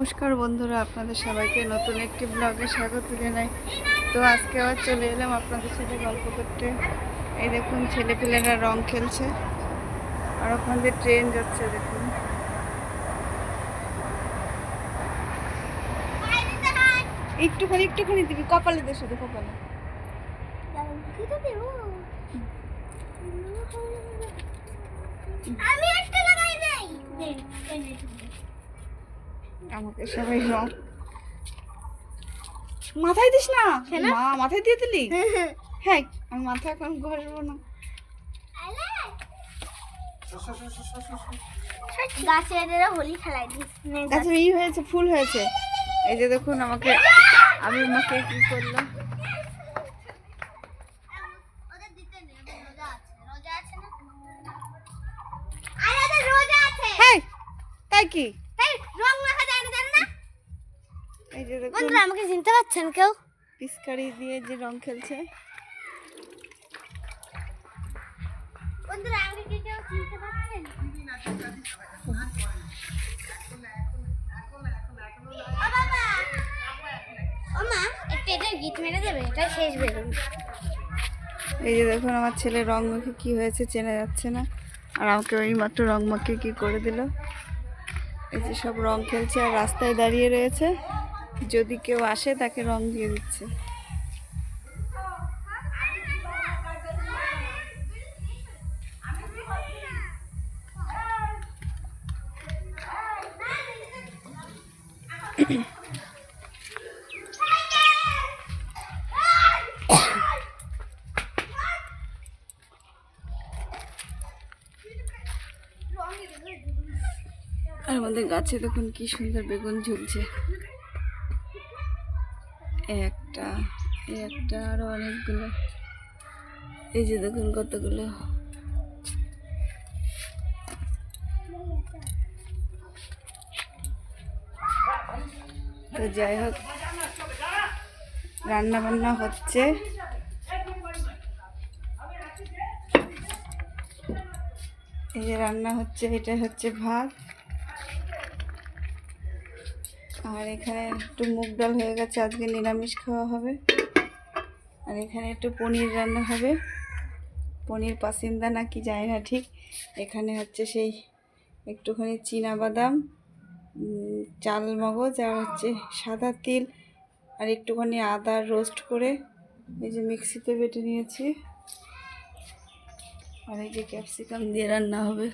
নমস্কার বন্ধুরা, আপনাদের সবাইকে নতুন একটি ব্লগে স্বাগত জানাই। তো আজকে আবার চলে এলাম আপনাদের সাথে গল্প করতে। এই দেখুন, ছেলেপেলেরা রং খেলছে আর ওখানে ট্রেন যাচ্ছে। দেখুন, একটুখানি একটুখানি দিবি, কপালে দে, শুধু কপালে। আমাকে সবাই রং মাথায় দিস না, মা মাথায় দিয়ে দিলি। হ্যাঁ, আমি মাথা এখন ঘষবো না। হোলি খেলাই গাছে ই হয়েছে, ফুল হয়েছে। এই যে দেখুন, আমাকে আমি মাকে কি করলাম। তাই কি? এই যে দেখুন, বন্ধুরা আমাকে চিনতে পারছেন কেউ? পিচকারি দিয়ে যে রং খেলছে। বন্ধুরা আমাকে কি কেউ চিনতে পারছেন? ও মা, একটু এটা গিট মেরে দেবে, এটা শেষ বেরোবে। এই যে দেখুন, আমার ছেলে রং মেখে কি হয়েছে চেনা যাচ্ছে না, আর আমাকে ওই মাত্র রং মাখিয়ে কি করে দিল। এই যে সব রং খেলছে আর রাস্তায় দাঁড়িয়ে রয়েছে, যদি কেউ আসে তাকে রং দিয়ে দিচ্ছে। আর আমাদের গাছে দেখুন কি সুন্দর বেগুন ঝুলছে। একটা একটা আরো অনেকগুলো। এই যে দেখুন কতগুলো। তো যাই হোক, রান্না বান্না হচ্ছে। এই যে রান্না হচ্ছে, এটা হচ্ছে ভাত, আর এখানে একটু মুগ ডাল হয়ে গেছে, আজকে নিরামিষ খাওয়া হবে। আর এখানে একটু পনির রান্না হবে, পনির পাসিন্দা না কি যায় না ঠিক। এখানে হচ্ছে সেই একটুখানি চীনা বাদাম, চাল মগজ, আর হচ্ছে সাদা তিল, আর একটুখানি আদা রোস্ট করে এই যে মিক্সিতে বেটে নিয়েছি। আর এই যে ক্যাপসিকাম দিয়ে রান্না হবে।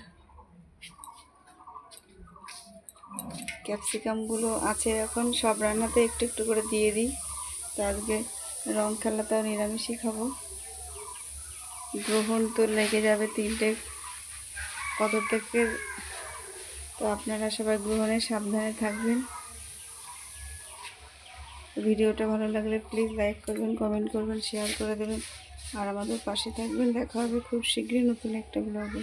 ক্যাপসিকামগুলো আছে এখন, সব রান্নাতে একটু একটু করে দিয়ে দিই। তো আজকে রং খেলাতেও নিরামিষই খাবো। গ্রহণ তো লেগে যাবে 3টে কত থেকে। তো আপনারা সবাই গ্রহণে সাবধানে থাকবেন। ভিডিওটা ভালো লাগলে প্লিজ লাইক করবেন, কমেন্ট করবেন, শেয়ার করে দেবেন, আর আমাদের পাশে থাকবেন। দেখা হবে খুব শীঘ্রই নতুন একটা ব্লগে।